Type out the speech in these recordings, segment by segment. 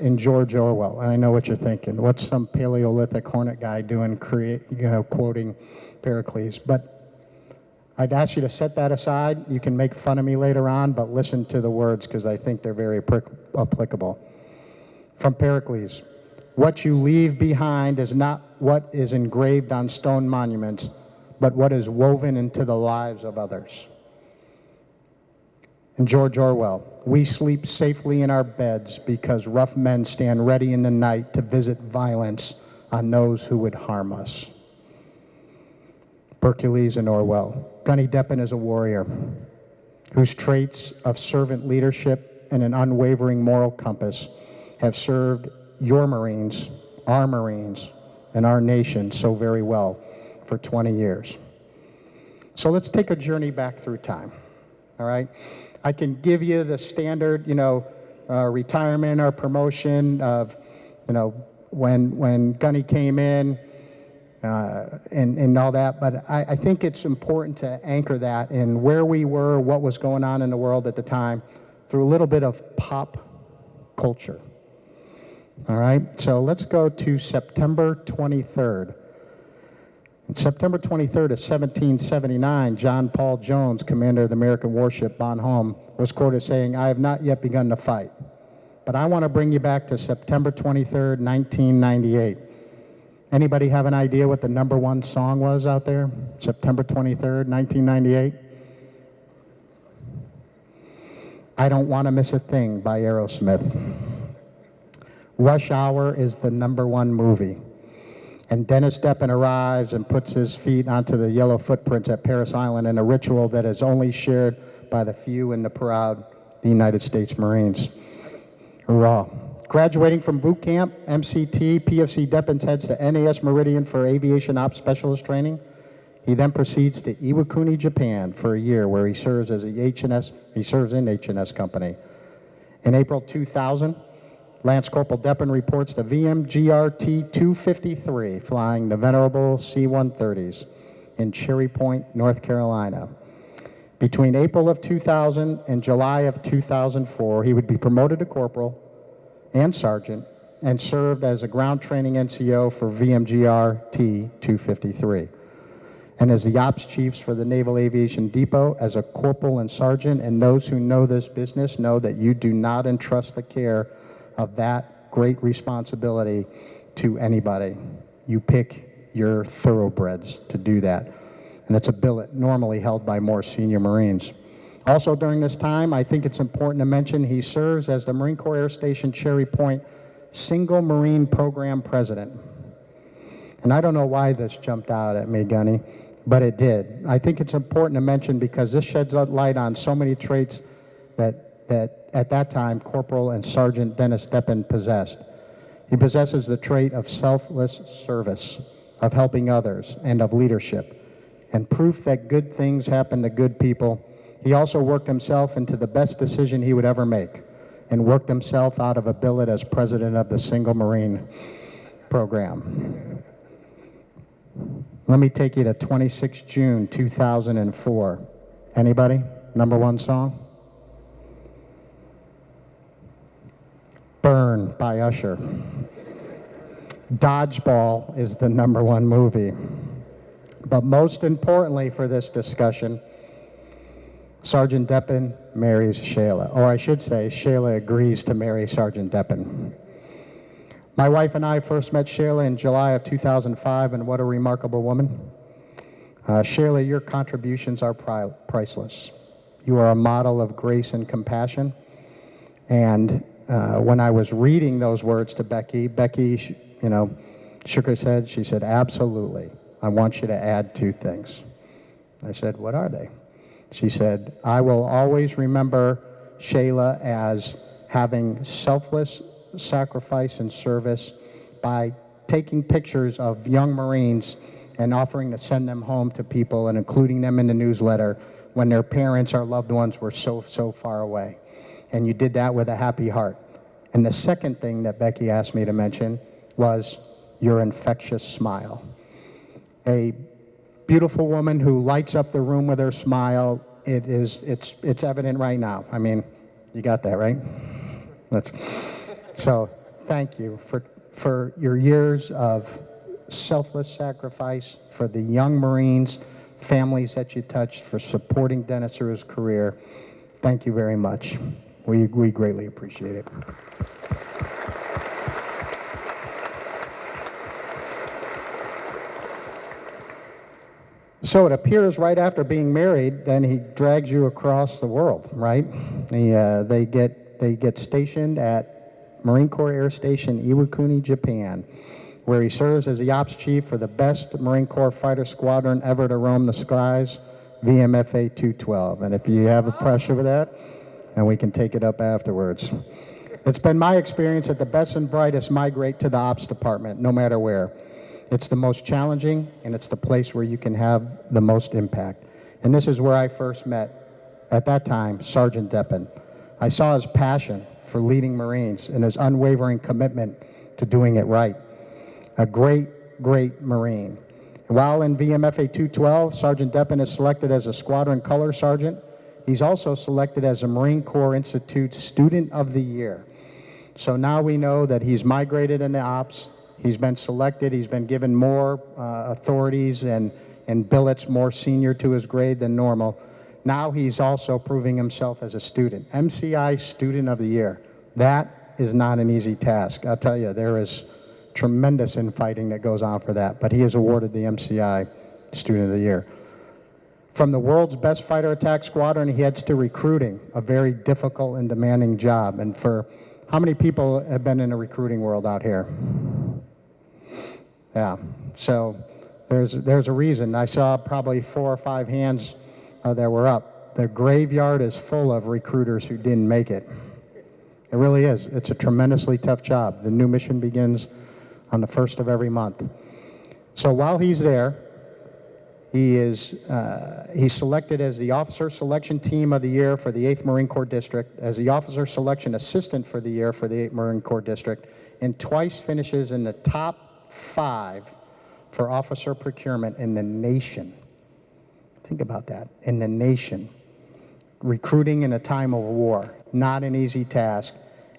in George Orwell. And I know what you're thinking. What's some Paleolithic hornet guy doing quoting Pericles? But I'd ask you to set that aside. You can make fun of me later on, but listen to the words because I think they're very applicable. From Pericles, what you leave behind is not what is engraved on stone monuments, but what is woven into the lives of others. And George Orwell, we sleep safely in our beds because rough men stand ready in the night to visit violence on those who would harm us. Hercules and Orwell. Gunny Deppen is a warrior whose traits of servant leadership and an unwavering moral compass have served your Marines, and our nation so very well for 20 years. So let's take a journey back through time, all right? I can give you the standard, retirement or promotion of, when Gunny came in and all that, but I think it's important to anchor that in where we were, what was going on in the world at the time, through a little bit of pop culture. All right, so let's go to September 23rd. On September 23rd of 1779, John Paul Jones, commander of the American warship Bonhomme, was quoted saying, "I have not yet begun to fight." But I want to bring you back to September 23rd, 1998. Anybody have an idea what the #1 song was out there? September 23rd, 1998? I Don't Want to Miss a Thing by Aerosmith. Rush Hour is the #1 movie. And Dennis Deppen arrives and puts his feet onto the yellow footprints at Paris Island in a ritual that is only shared by the few and the proud, the United States Marines. Hurrah. Graduating from boot camp, MCT, PFC Deppen heads to NAS Meridian for aviation ops specialist training. He then proceeds to Iwakuni, Japan for a year where he serves as the in H&S Company. In April 2000, Lance Corporal Deppen reports to VMGRT 253, flying the venerable C-130s in Cherry Point, North Carolina. Between April of 2000 and July of 2004, he would be promoted to corporal and sergeant and served as a ground training NCO for VMGRT 253. And as the ops chiefs for the Naval Aviation Depot as a corporal and sergeant, and those who know this business know that you do not entrust the care of that great responsibility to anybody. You pick your thoroughbreds to do that. And it's a billet normally held by more senior Marines. Also during this time, I think it's important to mention he serves as the Marine Corps Air Station Cherry Point Single Marine Program President. And I don't know why this jumped out at me, Gunny, but it did. I think it's important to mention because this sheds light on so many traits that at that time, Corporal and Sergeant Dennis Deppen possessed. He possesses the trait of selfless service, of helping others, and of leadership, and proof that good things happen to good people. He also worked himself into the best decision he would ever make, and worked himself out of a billet as president of the Single Marine Program. Let me take you to 26 June 2004. Anybody? #1 song? Burn by Usher. Dodgeball is the #1 movie. But most importantly for this discussion, Sergeant Deppen marries Shayla. Or I should say, Shayla agrees to marry Sergeant Deppen. My wife and I first met Shayla in July of 2005, and what a remarkable woman. Shayla, your contributions are priceless. You are a model of grace and compassion. And when I was reading those words to Becky, shook her head. She said, "Absolutely. I want you to add 2 things." I said, "What are they?" She said, "I will always remember Shayla as having selfless sacrifice and service by taking pictures of young Marines and offering to send them home to people and including them in the newsletter when their parents or loved ones were so far away. And you did that with a happy heart." And the second thing that Becky asked me to mention was your infectious smile. A beautiful woman who lights up the room with her smile. It's evident right now. I mean, you got that, right? So thank you for your years of selfless sacrifice, for the young Marines, families that you touched, for supporting Dennis through his career. Thank you very much. We greatly appreciate it. So it appears right after being married, then he drags you across the world, right? They get stationed at Marine Corps Air Station Iwakuni, Japan, where he serves as the ops chief for the best Marine Corps fighter squadron ever to roam the skies, VMFA 212. And if you have a pressure with that, and we can take it up afterwards. It's been my experience that the best and brightest migrate to the ops department, no matter where. It's the most challenging, and it's the place where you can have the most impact. And this is where I first met, at that time, Sergeant Deppen. I saw his passion for leading Marines and his unwavering commitment to doing it right. A great, great Marine. And while in VMFA 212, Sergeant Deppen is selected as a Squadron Color Sergeant. He's also selected as a Marine Corps Institute Student of the Year. So now we know that he's migrated into ops. He's been selected. He's been given more authorities and billets more senior to his grade than normal. Now he's also proving himself as a student. MCI Student of the Year. That is not an easy task. I'll tell you, there is tremendous infighting that goes on for that, but he is awarded the MCI Student of the Year. From the world's best fighter attack squadron, he heads to recruiting, a very difficult and demanding job. And for how many people have been in the recruiting world out here? Yeah, so there's a reason. I saw probably 4 or 5 hands that were up. The graveyard is full of recruiters who didn't make it. It really is. It's a tremendously tough job. The new mission begins on the 1st of every month. So while he's there, he's selected as the Officer Selection Team of the Year for the 8th Marine Corps District, as the Officer Selection Assistant for the Year for the 8th Marine Corps District, and twice finishes in the top 5 for officer procurement in the nation. Think about that, in the nation. Recruiting in a time of war, not an easy task.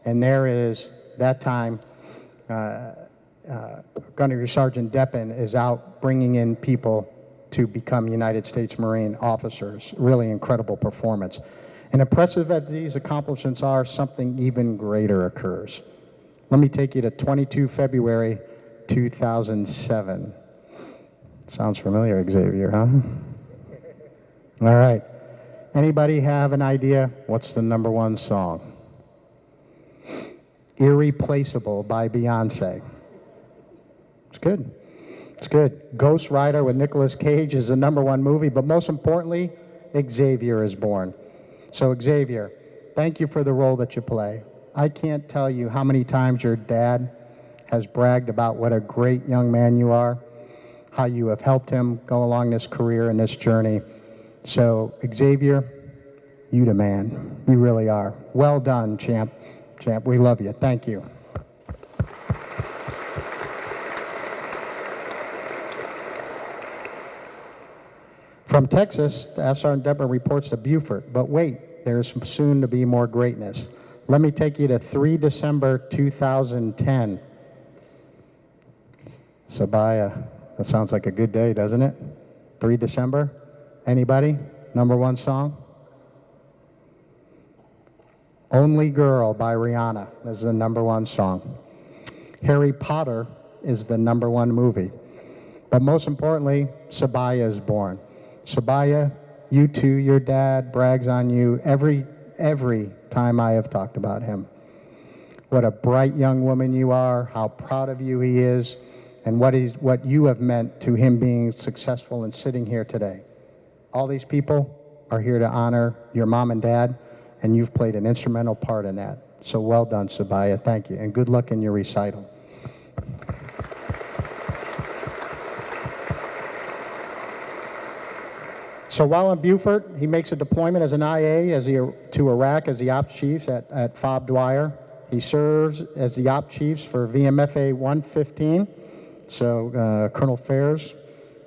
And there is, that time, Gunny Sergeant Deppen is out bringing in people to become United States Marine officers. Really incredible performance. And impressive as these accomplishments are, something even greater occurs. Let me take you to 22 February 2007. Sounds familiar, Xavier, huh? All right. Anybody have an idea what's the #1 song? Irreplaceable by Beyonce. It's good. It's good. Ghost Rider with Nicolas Cage is the #1 movie, but most importantly, Xavier is born. So Xavier, thank you for the role that you play. I can't tell you how many times your dad has bragged about what a great young man you are, how you have helped him go along this career and this journey. So Xavier, you the man. You really are. Well done, champ. Champ, we love you. Thank you. From Texas, Staff Sergeant Deppen reports to Beaufort, but wait, there's soon to be more greatness. Let me take you to 3 December 2010. Sabaya, that sounds like a good day, doesn't it? 3 December, anybody? #1 song? Only Girl by Rihanna is the #1 song. Harry Potter is the #1 movie. But most importantly, Sabaya is born. Sabaya, you too, your dad brags on you every time I have talked about him. What a bright young woman you are, how proud of you he is, and what you have meant to him being successful and sitting here today. All these people are here to honor your mom and dad, and you've played an instrumental part in that. So well done, Sabaya. Thank you, and good luck in your recital. So while in Beaufort, he makes a deployment as an IA to Iraq as the ops chief at FOB Dwyer. He serves as the ops chiefs for VMFA 115, so Colonel Fair's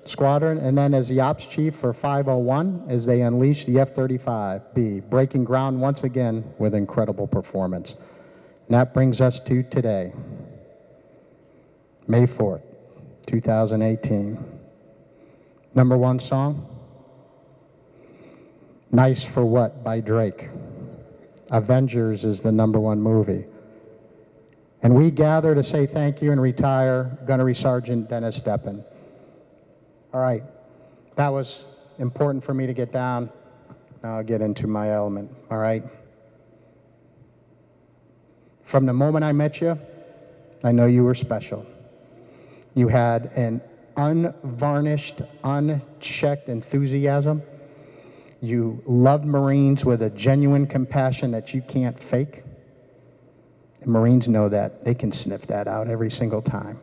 squadron, and then as the ops chief for 501 as they unleash the F-35B, breaking ground once again with incredible performance. And that brings us to today. May 4th, 2018. Number one song? Nice for What by Drake. Avengers is the number one movie. And we gather to say thank you and retire Gunnery Sergeant Dennis Deppen. All right, that was important for me to get down. Now I'll get into my element, all right? From the moment I met you, I know you were special. You had an unvarnished, unchecked enthusiasm. You loved Marines with a genuine compassion that you can't fake. And Marines know that. They can sniff that out every single time.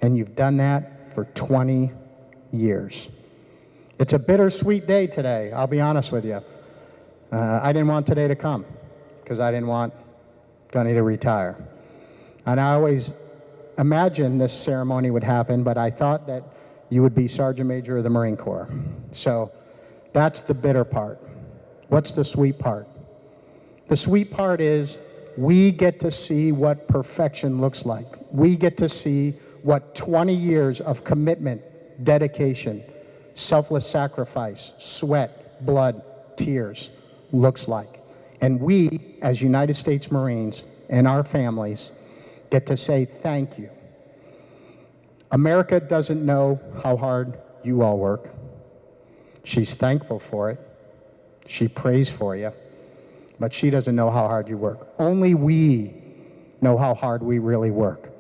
And you've done that for 20 years. It's a bittersweet day today, I'll be honest with you. I didn't want today to come because I didn't want Gunny to retire. And I always imagined this ceremony would happen, but I thought that you would be Sergeant Major of the Marine Corps. So that's the bitter part. What's the sweet part? The sweet part is we get to see what perfection looks like. We get to see what 20 years of commitment, dedication, selfless sacrifice, sweat, blood, tears looks like. And we, as United States Marines and our families, get to say thank you. America doesn't know how hard you all work. She's thankful for it. She prays for you. But she doesn't know how hard you work. Only we know how hard we really work.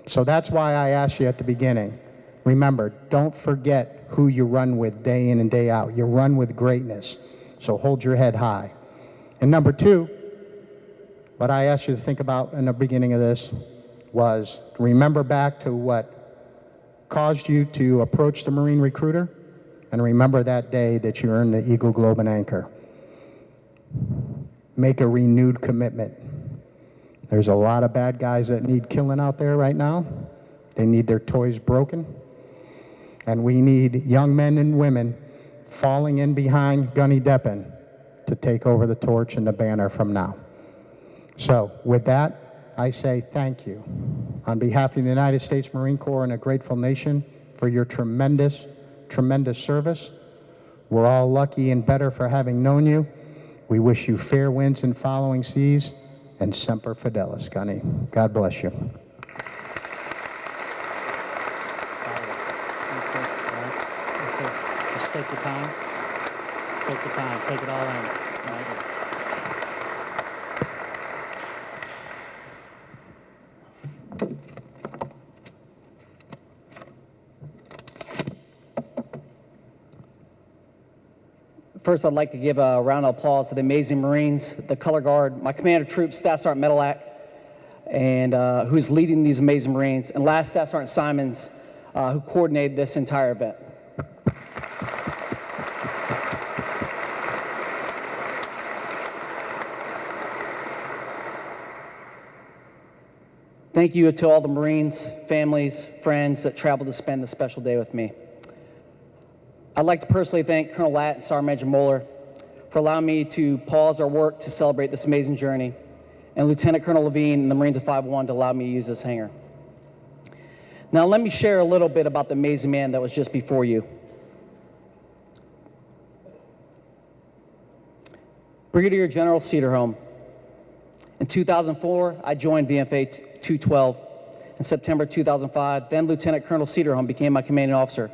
So that's why I asked you at the beginning, remember, don't forget who you run with day in and day out. You run with greatness. So hold your head high. And number two, what I asked you to think about in the beginning of this was remember back to what caused you to approach the Marine recruiter, and remember that day that you earned the Eagle Globe and Anchor. Make a renewed commitment. There's a lot of bad guys that need killing out there right now. They need their toys broken. And we need young men and women falling in behind Gunny Deppen to take over the torch and the banner from now. So with that, I say thank you on behalf of the United States Marine Corps and a grateful nation for your tremendous, tremendous service. We're all lucky and better for having known you. We wish you fair winds and following seas, and Semper Fidelis, Gunny. God bless you. Just take your time. Take your time. Take it all in. First, I'd like to give a round of applause to the amazing Marines, the Color Guard, my Commander of Troops, Staff Sergeant Metalak, and who's leading these amazing Marines, and last Staff Sergeant Simons, who coordinated this entire event. Thank you to all the Marines, families, friends that traveled to spend this special day with me. I'd like to personally thank Colonel Latt and Sergeant Major Moeller for allowing me to pause our work to celebrate this amazing journey, and Lieutenant Colonel Levine and the Marines of 501 to allow me to use this hangar. Now let me share a little bit about the amazing man that was just before you. Brigadier General Cederholm. In 2004, I joined VFA 212. In September 2005, then Lieutenant Colonel Cederholm became my commanding officer.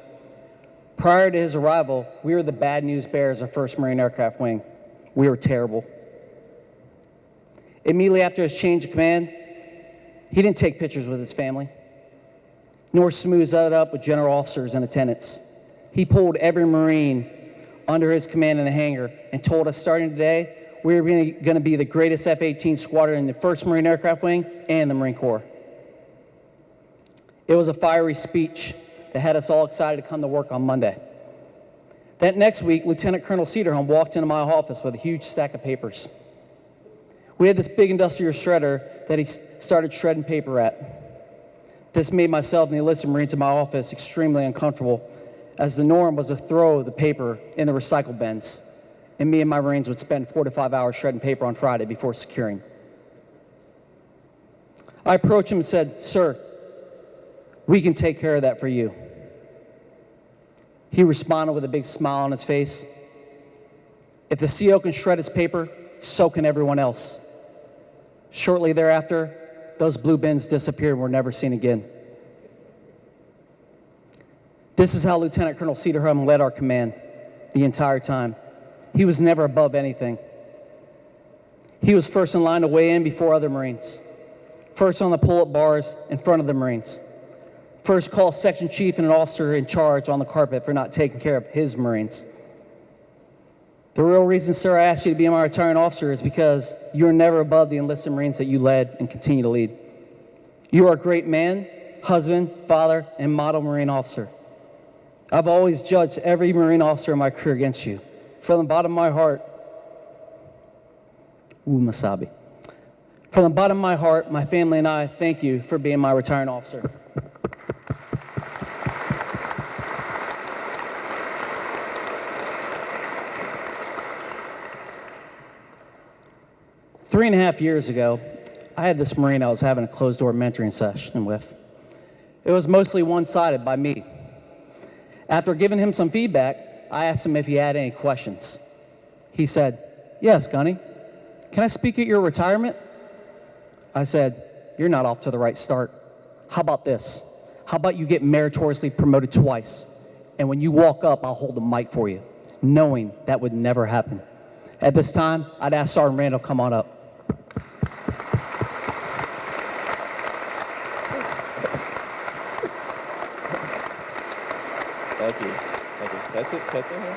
Prior to his arrival, we were the bad news bearers of 1st Marine Aircraft Wing. We were terrible. Immediately after his change of command, he didn't take pictures with his family, nor smooth it up with general officers and attendants. He pulled every Marine under his command in the hangar and told us starting today, we were going to be the greatest F-18 squadron in the 1st Marine Aircraft Wing and the Marine Corps. It was a fiery speech that had us all excited to come to work on Monday. That next week, Lieutenant Colonel Cederholm walked into my office with a huge stack of papers. We had this big industrial shredder that he started shredding paper at. This made myself and the enlisted Marines in my office extremely uncomfortable, as the norm was to throw the paper in the recycle bins, and me and my Marines would spend 4 to 5 hours shredding paper on Friday before securing. I approached him and said, "Sir, We can take care of that for you. He responded with a big smile on his face. If the CEO can shred his paper, so can everyone else. Shortly thereafter, those blue bins disappeared and were never seen again. This is how Lieutenant Colonel Cedarholm led our command the entire time. He was never above anything. He was first in line to weigh in before other Marines. First on the pull-up bars in front of the Marines. First call section chief and an officer in charge on the carpet for not taking care of his Marines. The real reason, sir, I asked you to be my retiring officer is because you're never above the enlisted Marines that you led and continue to lead. You are a great man, husband, father, and model Marine officer. I've always judged every Marine officer in my career against you. From the bottom of my heart, Masabi. From the bottom of my heart, my family and I thank you for being my retiring officer. Three and a half years ago, I had this Marine I was having a closed-door mentoring session with. It was mostly one-sided by me. After giving him some feedback, I asked him if he had any questions. He said, "Yes, Gunny. Can I speak at your retirement?" I said, "You're not off to the right start. How about this? How about you get meritoriously promoted twice, and when you walk up, I'll hold the mic for you," knowing that would never happen. At this time, I'd ask Sergeant Randall to come on up. Thank you. Thank you. Can I sit here?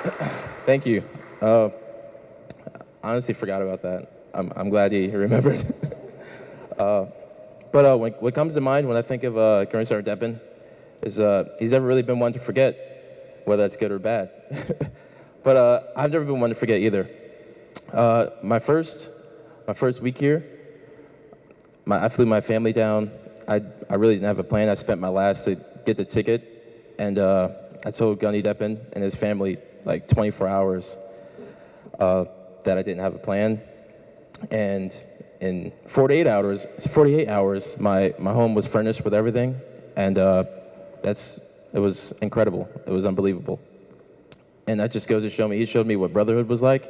Okay. Thank you. Honestly forgot about that. I'm glad you remembered. But what comes to mind when I think of Colonel Sergeant Deppen is he's never really been one to forget, whether that's good or bad. But I've never been one to forget either. My first week here, I flew my family down. I really didn't have a plan. I spent my last to get the ticket, and I told Gunny Deppen and his family like 24 hours that I didn't have a plan. And in 48 hours, my home was furnished with everything, and it was incredible. It was unbelievable. And that just goes to show me, he showed me what brotherhood was like.